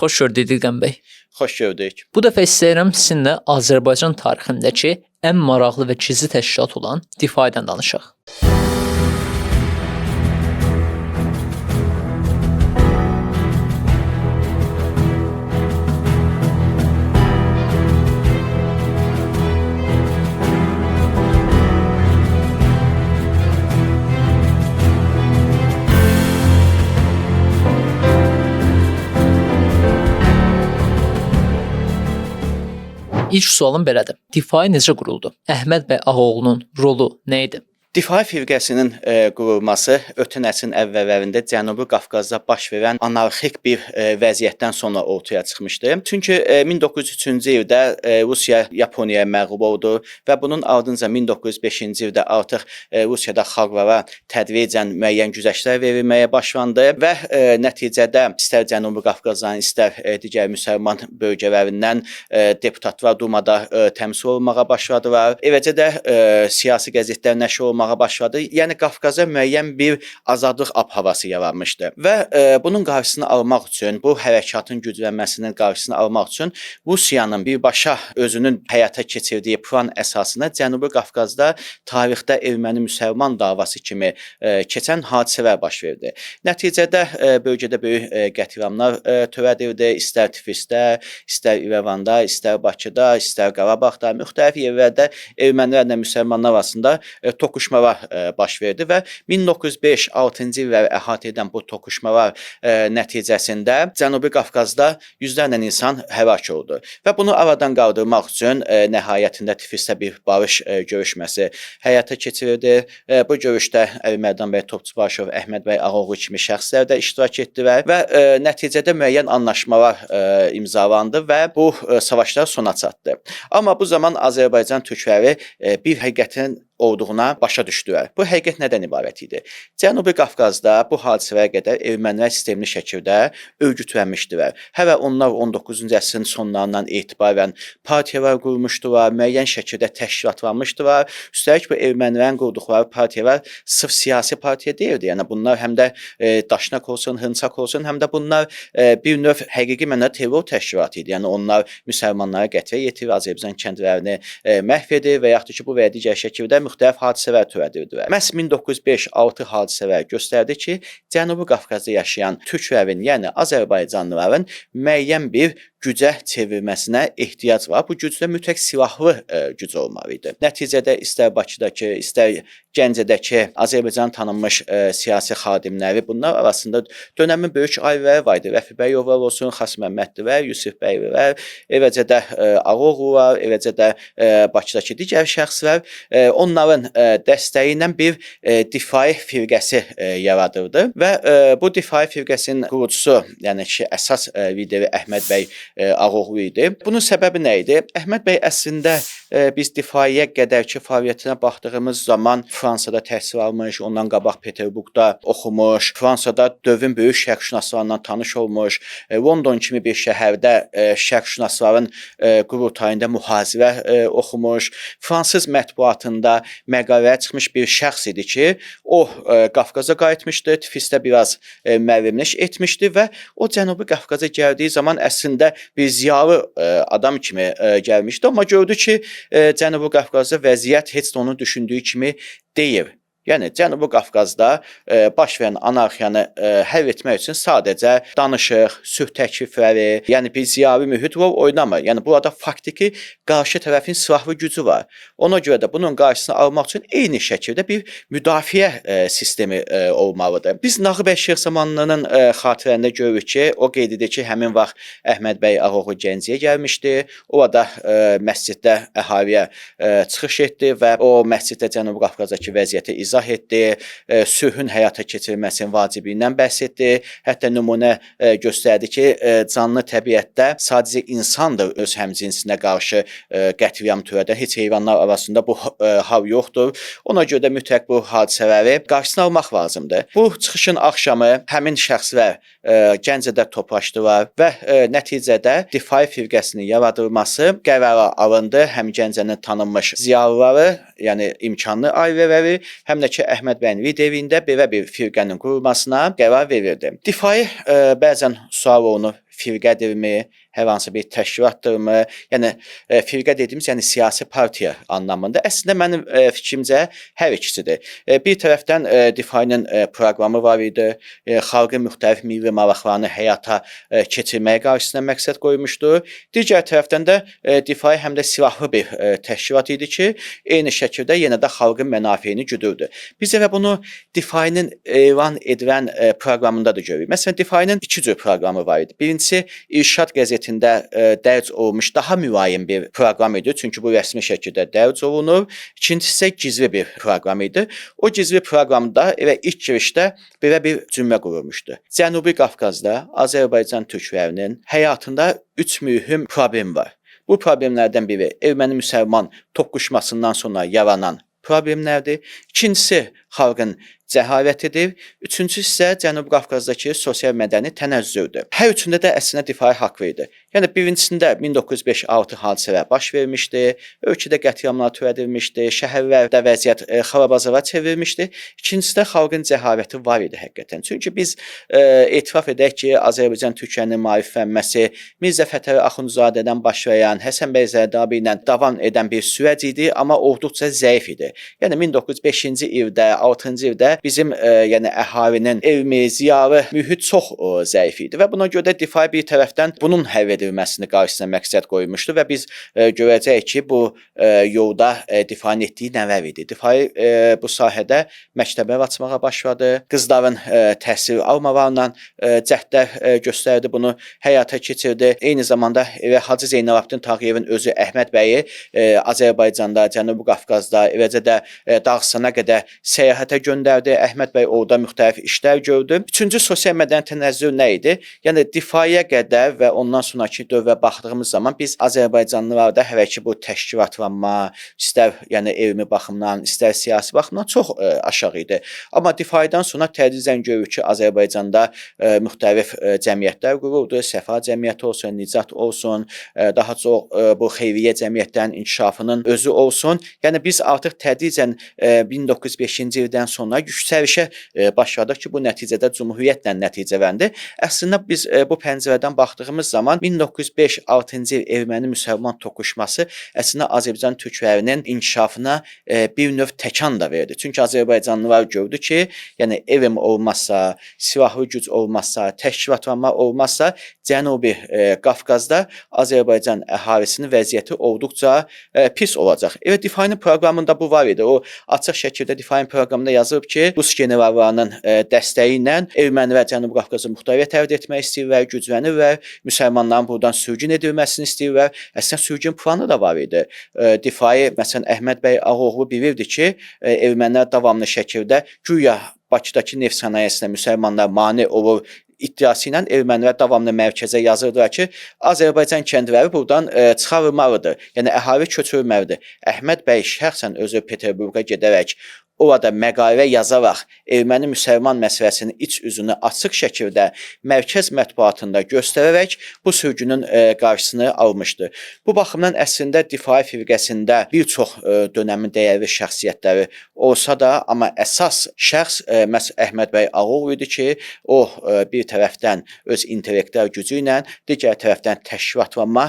Xoş gördük İlqəm bəy. Xoş gördük. Bu dəfə istəyirəm sizinlə Azərbaycan tarixindəki ən maraqlı və gizli təşkilat olan Difai-dən danışaq. İlk sualım belədir. Difai necə quruldu? Əhməd bəy Ağaoğlunun rolu nə idi? Difai firqəsinin qurulması ötən əsrin əvvəllərində Cənubi Qafqazda baş verən anarxik bir vəziyyətdən sonra ortaya çıxmışdı. Çünki 1903-cü ildə Rusiya Yaponiyaya məğlub oldu və bunun ardınca 1905-ci ildə artıq Rusiyada xalqlara tədricən müəyyən güzəştlər verilməyə başlandı və nəticədə istər Cənubi Qafqazdan, istər digər müsəlman bölgələrindən deputatlar Dumada təmsil olunmağa başladılar. Eləcə də siyasi qəzetlər nəşr olunmağa başladı. Yəni Qafqaza müəyyən bir azadlıq ab-havası yaranmışdı və bunun qarşısını almaq üçün, bu hərəkatın güclənməsinin qarşısını almaq üçün Rusiyanın birbaşa özünün həyata keçirdiyi plan əsasında Cənubi Qafqazda tarixdə erməni-müsəlman davası kimi keçən hadisələr baş verdi. Nəticədə bölgədə böyük qətliamlar törədildi. İstər Tiflisdə, istər İrəvanda, istər Bakıda, istər Qarabağda, müxtəlif yerlərdə ermənilərlə müsəlmanlar arasında toqquşmalar baş verdi və 1905-6-cı illəri əhatə edən bu toqquşmalar nəticəsində Cənubi Qafqazda yüzlərlə insan həlak oldu və bunu aradan qaldırmaq üçün nəhayətində Tiflisdə bir barış görüşməsi həyata keçirildi. Bu görüşdə Əli Mərdan bəy Topçubaşov, Əhməd bəy Ağaoğlu kimi şəxslər də iştirak etdilər və nəticədə müəyyən anlaşmalar imzalandı və bu savaşlar sona çatdı. Amma bu zaman Azərbaycan türkləri bir həqiqətin olduğuna başa düşdülər. Bu həqiqət nədən ibarət idi? Cənubi Qafqazda bu hadisələrə qədər ermənilər sistemli şəkildə örgütlənmişdilər. Hələ onlar 19-cu əsrin sonlarından etibarən partiyalar qurmuşdular, müəyyən şəkildə təşkilatlanmışdılar. Üstəlik bu ermənilərin qurduqları partiyalar sırf siyasi partiya deyildi. Yəni bunlar həm də Daşnak olsun, Hınçaq olsun, həm də bunlar bir növ həqiqi mənada terror təşkilatı idi. Yəni onlar müsəlmanlara qətlə yetirir, Azərbaycan kəndlərini məhv edir və yaxud da ki, bu və ya digər şəkildə müxtəlif hadisələr törədirdilər. Məhz 1905-6 hadisələr göstərdi ki, Cənubi Qafqazda yaşayan türklərin, yəni Azərbaycanlıların müəyyən bir gücə çevrilməsinə ehtiyac var. Bu gücdə mütləq silahlı güc olmalı idi. Nəticədə istər Bakıdakı, istər Gəncədəki Azərbaycan tanınmış siyasi xadimləri, bunlar arasında dönəmin böyük ailələri var idi. Rəfi Bəyovlar olsun, Xas Məmmədlilər, Yusif Bəylilər, eləcə də Ağaoğlular, eləcə də Bakıdakı digər şəxslər onların dəstəyi ilə bir difai firqəsi yaradıldı və bu difai firqəsinin qurucusu, yəni ki, əsas lideri Əhməd bəy Ağaoğlu idi. Bunun səbəbi nə idi? Əhməd bəy əslində biz difaiyə qədərki fəaliyyətinə baxdığımız zaman Fransada təhsil almış, ondan qabaq Peterburqda oxumuş, Fransada dövrün böyük şərqşünaslarından tanış olmuş, London kimi bir şəhərdə şərqşünasların qurultayında mühazirə oxumuş, fransız mətbuatında məqaləyə çıxmış bir şəxs idi ki, o Qafqaza qayıtmışdı, Tiflisdə biraz müəllimlik etmişdi və o Cənubi Qafqaza gəldiyi zaman əslində bir ziyalı adam kimi gəlmişdi, amma gördü ki, Cənubi Qafqazda vəziyyət heç də onun düşündüyü kimi deyil. Yəni Cənubi Qafqazda baş verən anarxiyanı həll etmək üçün sadəcə danışıq, sülh təklifləri, yəni bir ziyavi mühit rol oynamır. Yəni burada faktiki qarşı tərəfin silahlı gücü var. Ona görə də bunun qarşısını almaq üçün eyni şəkildə bir müdafiə sistemi olmalıdır. Biz Nağı bəy Şeyxzamanlının xatirələrində görürük ki, o qeyd edir ki, həmin vaxt Əhməd bəy Ağaoğlu Gəncəyə gəlmişdi. Orada məsciddə əhaliyə çıxış etdi və o məsciddə Cənubi Qafqazdakı vəziyyəti izah etdi, sülhün həyata keçirilməsinin vacibliyindən bəhs etdi. Hətta nümunə göstərdi ki, canlı təbiətdə sadəcə insandır öz həmcinsinə qarşı qətliam törədən. Heç heyvanlar arasında bu hal yoxdur. Ona görə də mütləq bu hadisələri qarşısını almaq lazımdır. Bu çıxışın axşamı həmin şəxslər Gəncədə toplaşdılar və nəticədə Difai firqəsinin yaradılması qərara alındı. Həm Gəncənin tanınmış ziyalıları, yəni imkanlı ailələri, həm də ki Əhməd bəyin liderliyində belə bir firqənin qurulmasına qərar verildi. Difai bəzən sual olunur, firqədirmi, hər hansı bir təşkilatdırmı? Yəni firqə dediyimiz, yəni siyasi partiya anlamında. Əslində mənim fikrimcə hər ikisidir. Bir tərəfdən Difai-nin proqramı var idi. Xalqın müxtəlif milli maraqlarını həyata keçirməyə qarşısına məqsəd qoymuşdu. Digər tərəfdən də Difai həm də silahlı bir təşkilat idi ki, eyni şəkildə yenə də xalqın mənafeyini güdürdü. Biz elə bunu Difai-nin elan edilən proqramında da görürük. Məsələn, Difai-nin iki cür proqramı var idi. Birincisi İrşad qəzetində dərc olunmuş daha mülayim bir proqram idi. Çünki bu rəsmi şəkildə dərc olunur. İkincisi isə gizli bir proqram idi. O gizli proqramda elə ilk girişdə belə bir cümlə qurulmuşdu. Cənubi Qafqazda Azərbaycan türklərinin həyatında 3 mühüm problem var. Bu problemlərdən biri erməni-müsəlman toqquşmasından sonra yaranan problemlərdir. İkincisi xalqın cəhalətidir. Üçüncüsü isə Cənubi Qafqazdakı sosial-mədəni tənəzzürdür. Hər üçündə də əslində Difai haqlı idi. Yəni birincisində 1905-6 hadisələr baş vermişdi, ölkədə qətliamlar törədilmişdi, şəhərlərdə vəziyyət xarabazara çevrilmişdi. İkincisi də xalqın cəhaləti var idi həqiqətən. Çünki biz etiraf edək ki, Azərbaycan türklərinin maariflənməsi Mirzə Fətəli Axundzadədən başlayan Həsən bəy Zərdabi ilə davam edən bir sürəc idi, amma olduqca zəif idi. Yəni 1905-ci ildə, 6-cı ildə bizim yəni əhalinin elmi, ziyalı mühit çox zəif idi və buna görə də Difai bir tərəfdən bunun həll edilməsini qarşısına məqsəd qoymuşdu və biz görəcəyik ki, bu yolda Difai-nin etdiyi nələr idi. Difai bu sahədə məktəblər açmağa başladı, qızların təhsil almalarla cəhdlər göstərdi, bunu həyata keçirdi. Eyni zamanda Hacı Zeynalabdin Tağıyevin özü Əhməd bəyi Azərbaycanda, Cənubi Qafqazda, eləcə də Dağıstana qədər səyahətə göndərdi. Əhməd bəy orada müxtəlif işlər gördü. Üçüncü sosial mədəni tənəzzül nə idi? Yəni Difai-yə qədər və ondan sonraki dövrə baxdığımız zaman biz Azərbaycanlılarda hələ ki bu təşkilatlanma, istər yəni elmi baxımdan, istər siyasi baxımdan çox aşağı idi. Amma Difai-dan sonra tədricən görürük ki, Azərbaycanda müxtəlif cəmiyyətlər quruldu. Səfa cəmiyyəti olsun, Nicat olsun, daha çox bu xeyriyyə cəmiyyətlərin inkişafının özü olsun. Yəni biz artıq tədricən 1905-ci ildən sonra yüksəlişə başladıq ki, bu nəticədə cümhuriyyətlə nəticələndi. Əslində biz bu pəncərədən baxdığımız zaman 1905-6-cı il erməni-müsəlman toqquşması əslində Azərbaycan türklərinin inkişafına bir növ təkan da verdi. Çünki Azərbaycanlılar gördü ki, yəni elm olmazsa, silahlı güc olmazsa, təşkilatlanma olmazsa, Cənubi Qafqazda Azərbaycan əhalisinin vəziyyəti olduqca pis olacaq. Evet, Difai-nin proqramında bu var idi. O açıq şəkildə Difai-nin proqramında yazılıb ki, Rus generallarının dəstəyi ilə erməni və Cənubi Qafqazı muxtariyyət əldə etmək istəyirlər, güclənirlər, müsəlmanların buradan sürgün edilməsini istəyirlər. Əslində sürgün planı da var idi. Difai, məsələn, Əhməd bəy Ağoğlu bilirdi ki, ermənilər davamlı şəkildə güya Bakıdakı neft sənayesinə müsəlmanlar mane olur iddiası ilə ermənilər davamlı mərkəzə yazırdılar ki, Azərbaycan kəndləri buradan çıxarılmalıdır. Yəni əhali köçürülməlidir. Əhməd bəy şəxsən özü Peterburqa gedərək orada məqalə yazaraq erməni-müsəlman məsələsinin iç üzünü açıq şəkildə mərkəz mətbuatında göstərərək bu sürgünün qarşısını almışdı. Bu baxımdan əslində Difai firqəsində bir çox dönəmin dəyərli şəxsiyyətləri olsa da, amma əsas şəxs məhz Əhməd bəy Ağoğlu idi ki, o bir tərəfdən öz intellektual gücü ilə, digər tərəfdən təşkilatlanma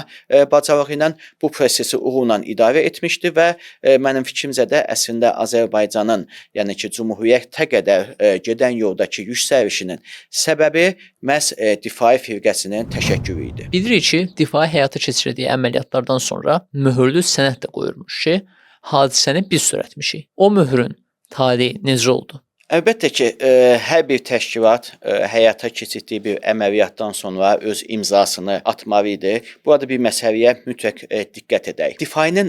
bacarığı ilə bu prosesi uğurla idarə etmişdi və mənim fikrimcə də əslində Azərbaycanın yəni ki, cümhuriyyətə qədər gedən yoldakı yüksəlişinin səbəbi məhz Difai firqəsinin təşəkkürü idi. Bilirik ki, Difai həyata keçirdiyi əməliyyatlardan sonra möhürlü sənəd də qoyulmuş ki, hadisəni biz törətmişik. O möhrün taleyi necə oldu? Əlbəttə ki, hər bir təşkilat həyata keçirdiyi bir əməliyyatdan sonra öz imzasını atmalı idi. Burada bir məsələyə mütləq diqqət edək. Difai-nin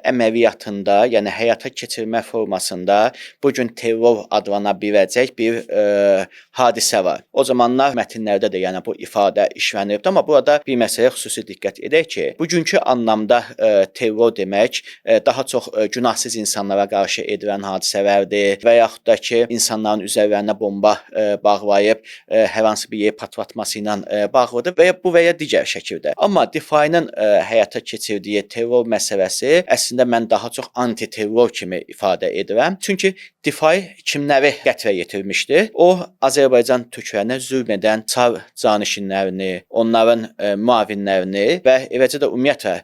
əməliyyatında, yəni həyata keçirmə formasında bu gün terror adlana biləcək bir hadisə var. O zamanlar mətnlərdə də yəni bu ifadə işlənirdi, amma burada bir məsələyə xüsusi diqqət edək ki, bugünkü anlamda terror demək daha çox günahsız insanlara qarşı edilən hadisələrdir və yaxud da ki, insanların üzərlərinə bomba bağlayıb hər hansı bir yer partlatması ilə bağlıdır və ya bu və ya digər şəkildə. Amma Defy-nin həyata keçirdiyi terror məsələsi əslində mən daha çox anti-terror kimi ifadə edirəm. Çünki Defy kimləri qətrə yetirmişdi? O, Azərbaycan türklərinə zülm edən çar canişinlərini, onların müavinlərini və eləcə də ümumiyyətlə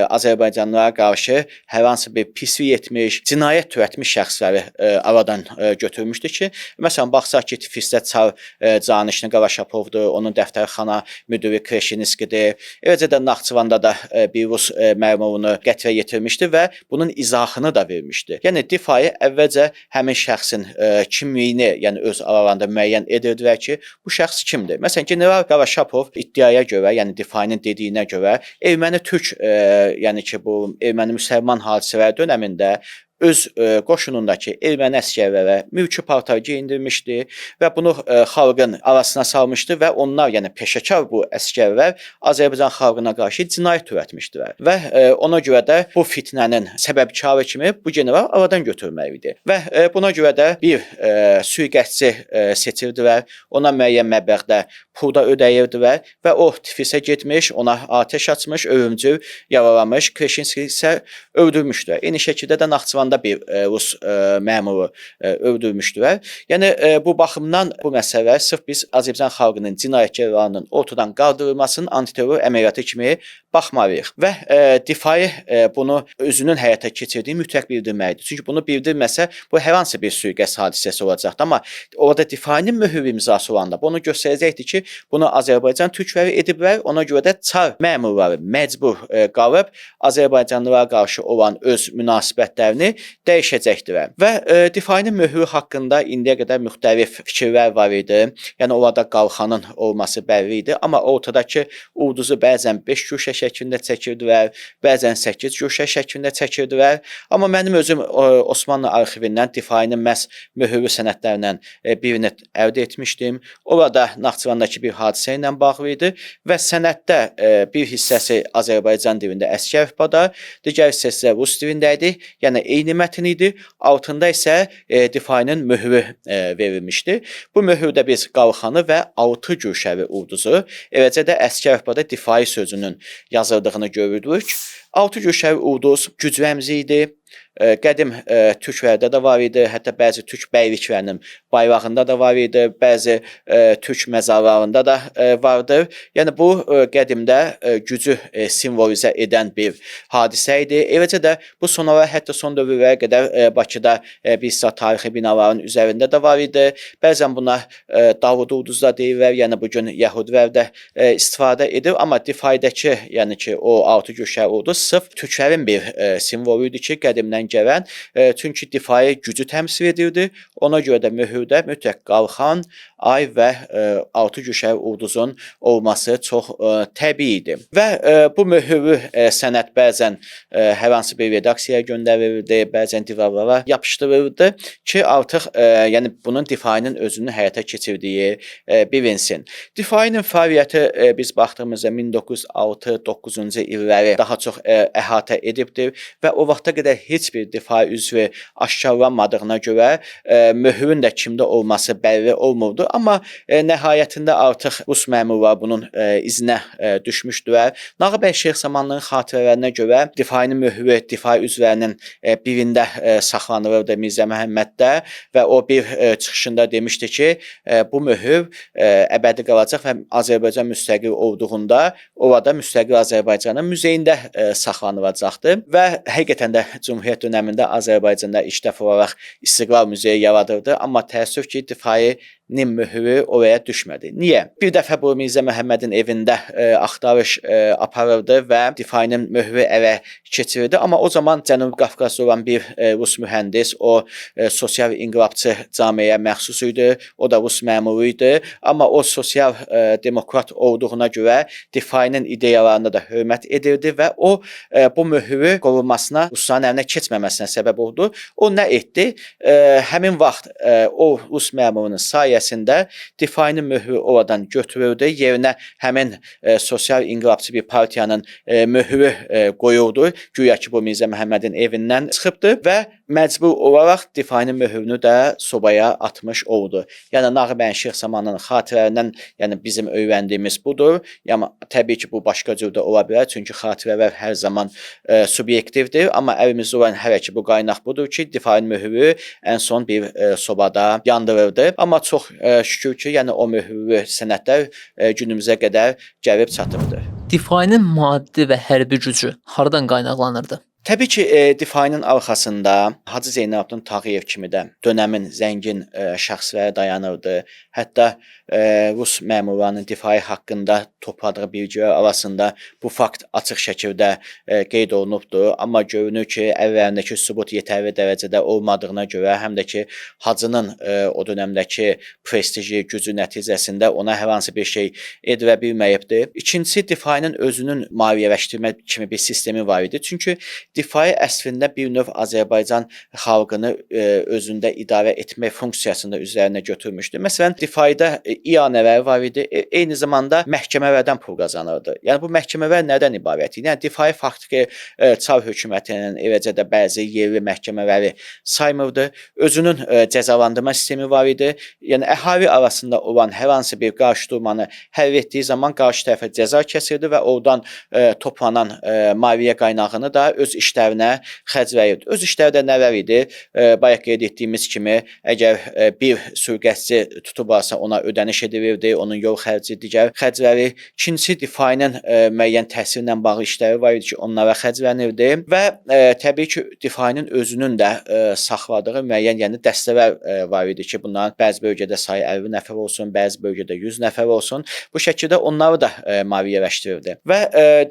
Azərbaycanlılara qarşı hər hansı bir pislik etmiş, cinayət törətmiş şəxsləri aradan götürmüşdü ki, məsələn, baxsaq ki, Tiflisdə çar canişini Qaraşapovdur, onun dəftərxana müdiri Kreşinskidir. Eləcə də Naxçıvanda da bir rus məmurunu qətrə yetirmişdi və bunun izahını da vermişdi. Yəni Defy əvvəlcə həmin şəxsin kimliyini, yəni öz aralarında müəyyən edirdilər ki, bu şəxs kimdir? Məsələn, general Qaraşapov iddiaya görə, yəni Defy-nin dediyinə görə erməni-türk, yəni ki, bu erməni-müsəlman hadisələri dönəmində öz qoşunundakı erməni əsgərlərə mülki paltar geyindirmişdi və bunu xalqın arasına salmışdı və onlar, yəni peşəkar bu əsgərlər Azərbaycan xalqına qarşı cinayət törətmişdilər. Və ona görə də bu fitnənin səbəbkarı kimi bu general aradan götürülməli idi. Və buna görə də bir sui-qəsdçi seçirdilər, ona müəyyən məbləğdə pul da ödəyirdilər və o Tiflisə getmiş, ona atəş açmış, ölümcül yaralamış, Kreşinski isə öldürmüşdülər. Eyni şəkildə də Naxçıvanda bir rus məmuru öldürmüşdülər. Yəni bu baxımdan bu məsələ sırf biz Azərbaycan xalqının cinayətkarlarının ortadan qaldırılmasının antiterror əməliyyatı kimi baxmalıyıq. Və Defy bunu özünün həyata keçirdiyi mütləq bildirməlidir. Çünki bunu bildirməsə bu hər hansı bir sui-qəsd hadisəsi olacaqdır. Amma orada Defy-nin möhür imzası olanda bunu göstərəcəkdir ki, bunu Azərbaycan türkləri ediblər. Ona görə də çar məmurları məcbur qalıb Azərbaycanlılara qarşı olan öz münasibətlərini dəyişəcəkdir. Və Defy-nin möhürü haqqında indiyə qədər müxtəlif fikirlər var idi. Yəni orada qalxanın olması bəlli idi, amma ortadakı ulduzu bəzən 5 güşə şəklində çəkirdilər, bəzən 8 güşə şəklində çəkirdilər. Amma mənim özüm Osmanlı arxivindən Defy-nin məhz möhürlü sənədlərindən birini əldə etmişdim. Orada Naxçıvandakı bir hadisə ilə bağlı idi və sənəddə bir hissəsi Azərbaycan dilində əski əlifbada, digər hissəsi rus dilində idi. Yəni eyni mətn idi. Altında isə Defy-nin möhrü verilmişdi. Bu möhürdə biz qalxanı və 6 güşəli ulduzu, eləcə də əski əlifbada Defy sözünün yazıldığını görürük. 6 güşəli ulduz güc rəmzi idi. Qədim türklərdə də var idi, hətta bəzi türk bəyliklərinin bayrağında da var idi, bəzi türk məzarlarında da vardır. Yəni bu qədimdə gücü simvolizə edən bir hadisə idi. Eləcə də bu sonralar hətta son dövrlərə qədər Bakıda bir sıra tarixi binaların üzərində də var idi. Bəzən buna Davud ulduzlar deyirlər, yəni bu gün yəhudilər də istifadə edir, amma Defy-dəki, yəni ki o 6 güşəli ulduz sırf türklərin bir simvolu idi ki, qədimdən gələn, çünki Defy gücü təmsil edirdi. Ona görə də möhürdə mütləq qalxan, ay və 6 güşəli ulduzun olması çox təbii idi. Və bu möhürlü sənəd bəzən hər hansı bir redaksiyaya göndərilirdi, bəzən divarlara yapışdırılırdı ki, artıq yəni bunun Defy-nin özünün həyata keçirdiyi bilinsin. Defy-nin fəaliyyəti biz baxdığımızda 1906-9-cu illəri daha çox əhatə edibdir və o vaxta qədər heç bir Defy üzvü aşkarlanmadığına görə möhürün də kimdə olması bəlli olmurdu. Amma nəhayətində artıq rus məmurlar bunun izinə düşmüşdülər. Nağabəy Şeyxsamanlının xatirələrinə görə Defy-nin möhürü Defy üzvlərinin birində saxlanılırdı Mirzə Məhəmməddə və o bir çıxışında demişdi ki, bu möhür əbədi qalacaq və Azərbaycan müstəqil olduğunda orada müstəqil Azərbaycanın muzeyində saxlanılacaqdır və həqiqətən də Cümhuriyyət dönəmində Azərbaycanda ilk dəfə olaraq İstiqlal Muzeyi yaradıldı, amma təəssüf ki, Defy-nin möhürü oraya düşmədi. Niyə? Bir dəfə bu Mirzə Məhəmmədin evində axtarış aparırdı və Defy-nin möhürü ələ keçirirdi, amma o zaman Cənubi Qafqazda olan bir rus mühəndis, o sosial inqilabçı camiəyə məxsus idi, o da rus məmuru idi, amma o sosial demokrat olduğuna görə Defy-nin ideyalarına da hörmət edirdi və o bu möhürü qorunmasına, Rusların əlinə keçməməsinə səbəb oldu. O nə etdi? Həmin vaxt o rus məmurunun sayəsində sayəsində difainin möhrü oradan götürüldü. Yerinə həmin sosial inqilabçı bir partiyanın möhrü qoyuldu. Güya ki, bu Mirzə Məhəmmədin evindən çıxıbdı və məcbur olaraq difainin möhrünü də sobaya atmış oldu. Yəni Nağıbəyin Şirxsamanın xatirələrindən, yəni bizim öyrəndiyimiz budur. Yəni təbii ki, bu başqa cür də ola bilər, çünki xatirələr hər zaman subyektivdir, amma əlimizdə olan hələ ki bu qaynaq budur ki, difainin möhrü ən son bir sobada yandırıldı. Amma çox şükür ki, yəni o möhrlü sənədlər günümüzə qədər gəlib çatıbdır. Difainin maddi və hərbi gücü hardan qaynaqlanırdı? Təbii ki, difainin arxasında Hacı Zeynalabdin Tağıyev kimi də dönəmin zəngin şəxsləri dayanırdı. Hətta Rus məmurlarının difai haqqında topladığı bilgilər arasında bu fakt açıq şəkildə qeyd olunubdur. Amma görünür ki, əvvəlindəki sübut yetərli dərəcədə olmadığına görə, həm də ki, Hacının o dönəmdəki prestiji, gücü nəticəsində ona hər hansı bir şey edilə bilməyibdir. İkincisi, difainin özünün maliyyələşdirmə kimi bir sistemi var idi. Çünki difai əslində bir növ Azərbaycan xalqını özündə idarə etmək funksiyasını üzərinə götürmüşdü. Məsələn, difaidə iyanələr var idi, eyni zamanda məhkəmələrdən pul qazanırdı. Yəni bu məhkəmələr nədən ibarət idi? Yəni difai faktiki Çar hökumətinin eləcə də bəzi yerli məhkəmələri saymırdı. Özünün cəzalandırma sistemi var idi. Yəni əhali arasında olan hər hansı bir qarşıdurmanı həll etdiyi zaman qarşı tərəfə cəza kəsirdi və oradan toplanan maliyyə qaynağını da öz işlərinə xərcləyirdi. Öz işləri də nələr idi? Bayaq qeyd etdiyimiz kimi, əgər bir sürgətçi tutulursa ona ödəniş edilirdi, onun yol xərci, digər xərcləri. İkincisi, difainin müəyyən təhsillə bağlı işləri var idi ki, onlara xərclənirdi və təbii ki, difainin özünün də saxladığı müəyyən, yəni dəstələr var idi ki, bunların bəzi bölgədə sayı 50 nəfər olsun, bəzi bölgədə 100 nəfər olsun. Bu şəkildə onları da maliyyələşdirirdi. Və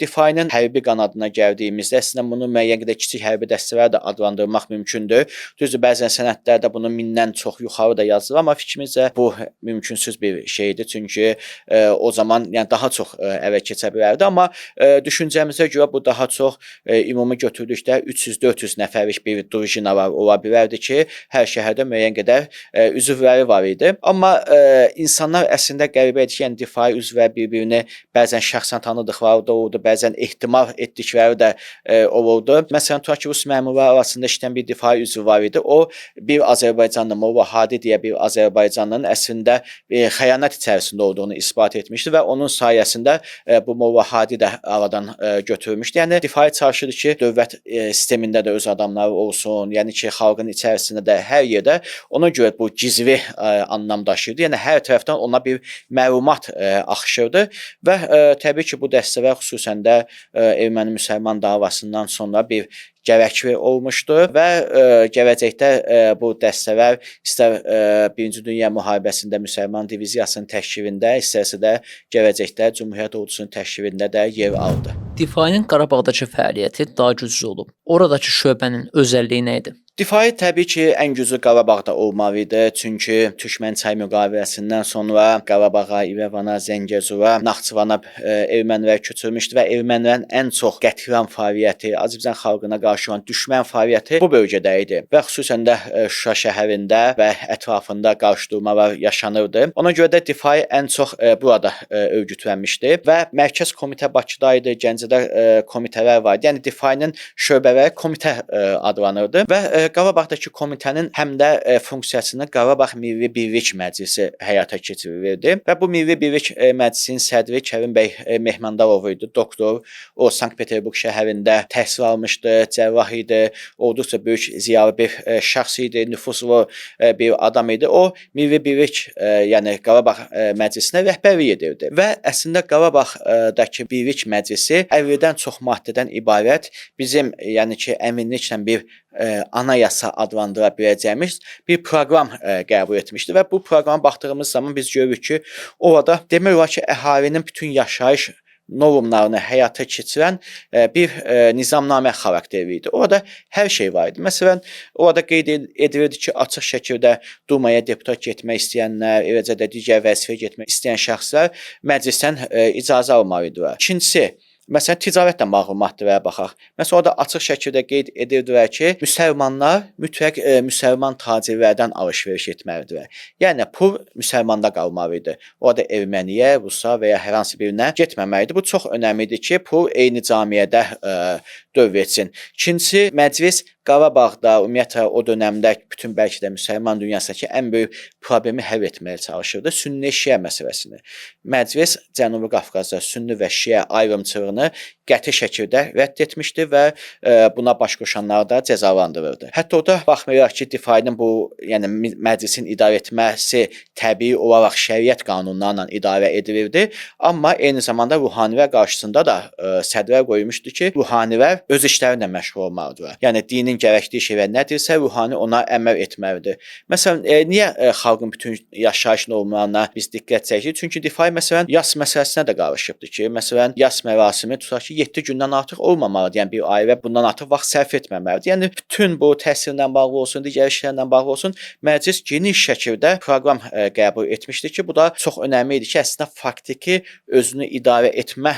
difainin hərbi qanadına gəldiyimizdə əslində bunu müəyyən qədər kiçik hərbi dəstələr də adlandırmaq mümkündür. Düzdür, bəzən sənədlərdə bunu 1000-dən çox yuxarı da yazılır, amma fikrimizcə bu mümkünsüz bir şeydir. Çünki o zaman yəni daha çox ələ keçə bilərdi, amma düşüncəmizə görə bu daha çox ümumi götürdükdə 300-400 nəfərlik bir drujinalar ola bilərdi ki, hər şəhərdə müəyyən qədər üzvləri var idi. Amma insanlar əslində qəribə idi ki, yəni difai üzvlər bir-birini bəzən şəxsən tanıdıqları da olurdu, bəzən ehtimal etdikləri də olurdu. Məsələn, tutaq ki, Rus məmurlar arasında işləyən bir difai üzvü var idi. O, bir Azərbaycanlı Molla Hadi deyə bir Azərbaycanlının əslində xəyanət içərisində olduğunu isbat etmişdi və onun sayəsində bu Molla Hadi də aradan götürmüşdü. Yəni, difai çalışırdı ki, dövlət sistemində də öz adamları olsun, yəni ki, xalqın içərisində də hər yerdə ona görə bu gizli anlam daşıyırdı. Yəni, hər tərəfdən ona bir məlumat axışırdı və təbii ki, bu dəstələr xüsusən də erməni-müsəlman davasından sonra bir gərəkli olmuşdu və gələcəkdə bu dəstələr istər 1-ci Dünya müharibəsində müsəlman diviziyasının təşkilində, istərsə də gələcəkdə Cümhuriyyət ordusunun təşkilində də yer aldı. Difainin Qarabağdakı fəaliyyəti daha güclü olub. Oradakı şöbənin özəlliyi nə idi? Difai təbii ki, ən güclü Qarabağda olmalı idi. Çünki Türkmən-Çay müqaviləsindən sonra Qarabağa, İrəvana, Zəngəzura, Naxçıvana ermənilər köçürmüşdü və ermənilərin ən çox qətliam fəaliyyəti, Azərbaycan xalqına qarşı olan düşmən fəaliyyəti bu bölgədə idi və xüsusən də Şuşa şəhərində və ətrafında qarşıdurmalar yaşanırdı. Ona görə də difai ən çox burada örgütlənmişdi və Mərkəz Komitə Bakıda idi, Gəncədə komitələr vardı. Yəni difainin şöbələri komitə adlanırdı və Qarabağdakı komitənin həm də funksiyasını Qarabağ Milli Birlik Məclisi həyata keçirirdi və bu Milli Birlik Məclisinin sədri Kərim bəy Mehmandarov idi, doktor. O Sankt-Peterburq şəhərində təhsil almışdı, cərrah idi, olduqca böyük ziyalı bir şəxs idi, nüfuzlu bir adam idi. O Milli Birlik, yəni Qarabağ Məclisinə rəhbərlik edirdi və əslində Qarabağdakı Birlik Məclisi 50-dən çox maddədən ibarət bizim, yəni ki, əminliklə bir anayasa adlandıra biləcəyimiz bir proqram qəbul etmişdi və bu proqrama baxdığımız zaman biz görürük ki, orada demək olar ki, əhalinin bütün yaşayış normlarını həyata keçirən bir nizamnamə xarakterli idi. Orada hər şey var idi. Məsələn, orada qeyd edilirdi ki, açıq şəkildə Dumaya deputat getmək istəyənlər, eləcə də digər vəzifəyə getmək istəyən şəxslər məclisdən icazə almalı idilər. İkincisi, Məsələn, ticarətlə bağlı maddələrə baxaq. Məsələn, orada açıq şəkildə qeyd edirdilər ki, müsəlmanlar mütləq müsəlman tacirlərdən alış-veriş etməlidirlər. Yəni pul müsəlmanda qalmalı idi. Orada erməniyə, rusa və ya hər hansı birinə getməməlidir. Bu çox önəmlidir ki, pul eyni cəmiyyədə dövr etsin. İkincisi, məclis Qarabağda, ümumiyyətlə o dövrdə bütün bəlkə də müsəlman dünyasındakı ən böyük problemi həll etməyə çalışırdı. Sünni-şiə məsələsini. Məclis Cənubi Qafqazda sünni və şiə ayrımçılığını qəti şəkildə rədd etmişdi və buna baş qoşanları da cəzalandırırdı. Hətta orada baxmayaraq ki, Difayın bu, yəni məclisin idarə etməsi təbii olaraq şəriət qanunlarla idarə edilirdi, amma eyni zamanda ruhanilər qarşısında da sədrlər qoymuşdu ki, ruhanilər öz işlərlə məşğul olmalıdırlar. Yəni dinin gərəkdiyi şeylər nədirsə, ruhani ona əməl etməlidir. Məsələn, niyə xalqın bütün yaşayış normalarına biz diqqət çəkirik? Çünki Difay məsələn yas məsələsinə də qarışıbdı ki, məsələn, yas mərasimi tutaq ki, 7 gündən artıq olmamalıdır. Yəni bir ailə bundan artıq vaxt sərf etməməlidir. Yəni bütün bu təhsillə bağlı olsun, digər işlərlə bağlı olsun, məclis geniş şəkildə proqram qəbul etmişdi ki, bu da çox önəmli idi ki, əslində faktiki özünü idarə etmə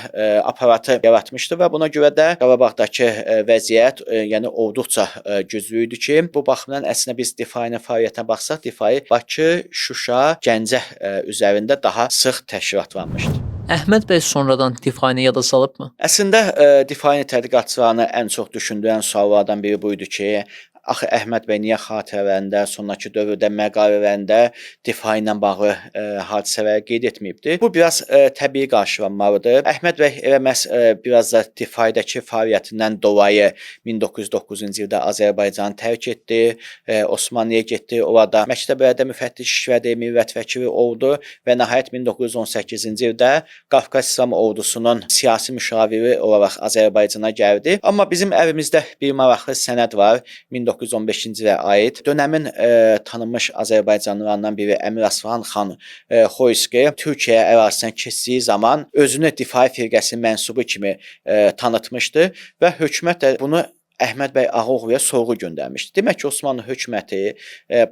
aparatı yaratmışdı və buna görə də Qarabağdakı vəziyyət yəni olduqca güclü idi ki, bu baxımdan əslində biz Difayın fəaliyyətinə baxsaq, Difay Bakı, Şuşa, Gəncə üzərində daha sıx təşkilatlanmışdı. Əhməd bəy sonradan Difayını yada salıbmı? Əslində Difayın tədqiqatçılarını ən çox düşündürən suallardan biri bu idi ki, axı Əhməd bəy niyə xatirələrində, sonrakı dövrdə məqalələrində Difay ilə bağlı hadisələri qeyd etməyibdi? Bu biraz təbii qarşılanmalıdır. Əhməd bəy elə məhz biraz da Difaydakı fəaliyyətindən dolayı 1909-cu ildə Azərbaycanı tərk etdi, Osmanlıya getdi. Orada məktəblərdə müfəttiş işlədi, millət vəkili oldu və nəhayət 1918-ci ildə Qafqaz İslam ordusunun siyasi müşaviri olaraq Azərbaycana gəldi. Amma bizim əlimizdə bir maraqlı sənəd var. 1915-ci ilə aid dönəmin tanınmış Azərbaycanlılarından biri Əmir Aslan xan Xoyski Türkiyə ərazisindən keçdiyi zaman özünü Difay firqəsinin mənsubu kimi tanıtmışdı və hökumət də bunu Əhməd bəy Ağaoğluya sorğu göndərmişdi. Demək ki, Osmanlı hökuməti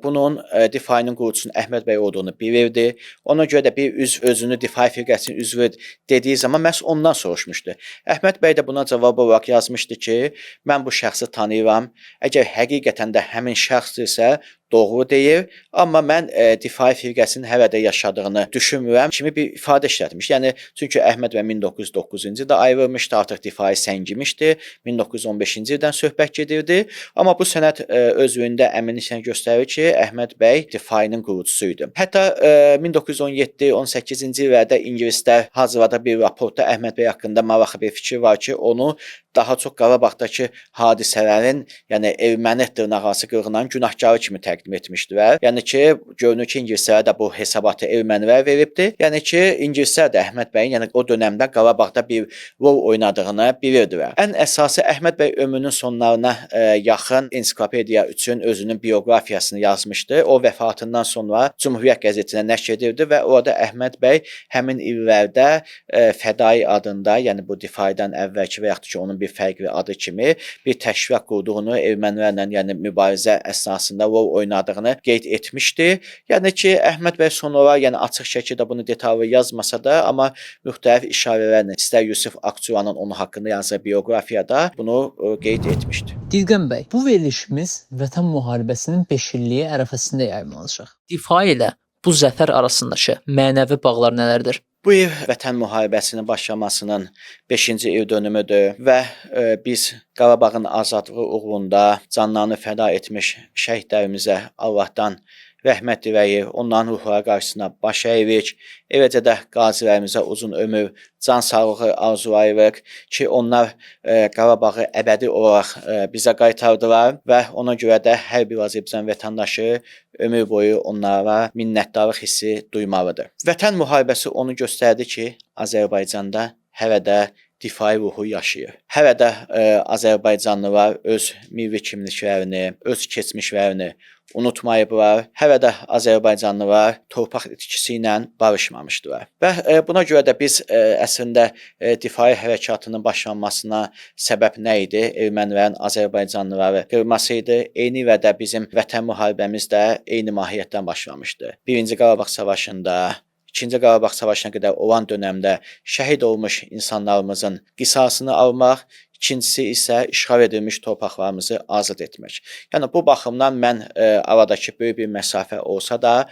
bunun Difayın qurucusunun Əhməd bəy olduğunu bilirdi. Ona görə də bir özünü Difay firqəsinin üzvü dediyi zaman məhz ondan soruşmuşdu. Əhməd bəy də buna cavab olaraq yazmışdı ki, mən bu şəxsi tanıyıram. Əgər həqiqətən də həmin şəxsdirsə, doğru deyir, amma mən Difay firqəsinin hələ də yaşadığını düşünmürəm kimi bir ifadə işlətmiş. Yəni çünki Əhməd bəy 1909-cu ildə ayrılmışdı, artıq Difayı səngimişdi. 1915-ci ildən söhbət gedirdi. Amma bu sənəd özlüyündə əminliklə göstərir ki, Əhməd bəy Difayının qurucusu idi. Hətta 1917-18-ci illərdə ingilislər hazırladığı bir raportda Əhməd bəy haqqında maraqlı bir fikir var ki, onu daha çox Qarabağdakı hadisələrin, yəni erməni dırnaqarası qırğınların günahkarı kimi təqdim etmişdilər. Yəni ki, görünür ki, ingilislərə də bu hesabatı ermənilər veribdi. Yəni ki, ingilislər də Əhməd bəyin, yəni o dövrdə Qarabağda bir rol oynadığını bilirdilər. Ən əsası Əhməd bəy ömrünün sonlarına yaxın ensiklopediya üçün özünün bioqrafiyasını yazmışdı. O vəfatından sonra Cümhuriyyət qəzetinə nəşr edirdi və orada Əhməd bəy həmin illərdə Fədai adında, yəni bu Difaydan əvvəlki və yaxud ki, onun bir fərqli adı kimi bir təşkilat qurduğunu, ermənilərlə yəni mübarizə əsnasında rol oynadığını qeyd etmişdi. Yəni ki, Əhməd bəy sonra yəni açıq şəkildə bunu detallı yazmasa da, amma müxtəlif işarələrlə istər Yusif Akçuranın onun haqqında yazdığı bioqrafiyada bunu qeyd etmişdi. Dilqəm bəy, bu verilişimiz Vətən müharibəsinin 5 illiyi ərəfəsində yayımlanacaq. Difay ilə bu zəfər arasındakı mənəvi bağlar nələrdir? Bu il Vətən müharibəsinin başlamasının 5-ci il dönümüdür və biz Qarabağın azadlığı uğrunda canlarını fəda etmiş şəhidlərimizə Allahdan rəhmət diləyir, onların ruhları qarşısına baş əyirik. Eləcə də qazilərimizə uzun ömür, can sağlığı arzulayırıq ki, onlar Qarabağı əbədi olaraq bizə qaytardılar və ona görə də hər bir Azərbaycan vətəndaşı ömür boyu onlara minnətdarlıq hissi duymalıdır. Vətən müharibəsi onu göstərdi ki, Azərbaycanda hələ də difai ruhu yaşayır. Hələ də Azərbaycanlılar öz milli kimliklərini, öz keçmişlərini unutmayıblar. Hələ də Azərbaycanlılar torpaq itkisi ilə barışmamışdılar. Və buna görə də biz əslində difai hərəkatının başlanmasına səbəb nə idi? Ermənilərin Azərbaycanlıları qırması idi. Eyni və də bizim vətən müharibəmiz də eyni mahiyyətdən başlamışdı. Birinci Qarabağ savaşında, 2-ci Qarabağ savaşına qədər olan dövrdə şəhid olmuş insanlarımızın qisasını almaq, İkincisi isə işğal edilmiş torpaqlarımızı azad etmək. Yəni bu baxımdan mən aradakı böyük bir məsafə olsa da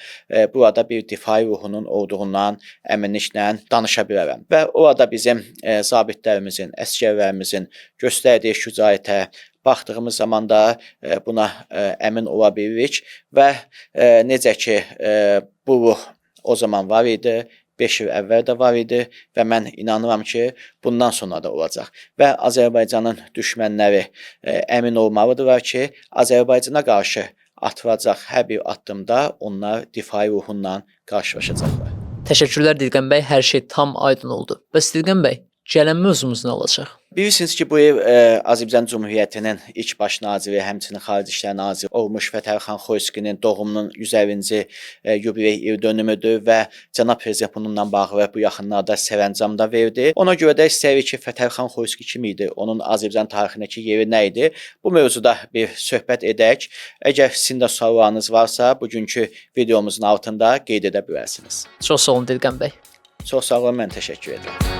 burada bir difai ruhunun olduğundan əminliklə danışa bilərəm. Və orada bizim zabitlərimizin, əsgərlərimizin göstərdiyi şücaətə baxdığımız zaman da buna əmin ola bilirik və necə ki bu ruh o zaman var idi, 5 il əvvəl də var idi və mən inanıram ki, bundan sonra da olacaq. Və Azərbaycanın düşmənləri əmin olmalıdırlar ki, Azərbaycana qarşı atılacaq hər bir addımda onlar difai ruhunla qarşılaşacaqlar. Təşəkkürlər Dilqən bəy, hər şey tam aydın oldu. Bəs Dilqən bəy, gələn mövzumuz nə olacaq? Bilirsiniz ki, bu il Azərbaycan Cümhuriyyətinin ilk baş naziri, həmçinin Xarici İşlər naziri olmuş Fətəli Xoyskinin doğumunun 150-ci yubiley il dönümüdür və cənab prezident bununla bağlı bu yaxınlarda sərəncam da verdi. Ona görə də istəyirik ki, Fətəli Xoyski kim idi, onun Azərbaycan tarixindəki yeri nə idi? Bu mövzuda bir söhbət edək. Əgər sizin də suallarınız varsa, bugünkü videomuzun altında qeyd edə bilərsiniz. Çox sağ olun Dilqən bəy. Çox sağ olun, mən təşəkkür edirəm.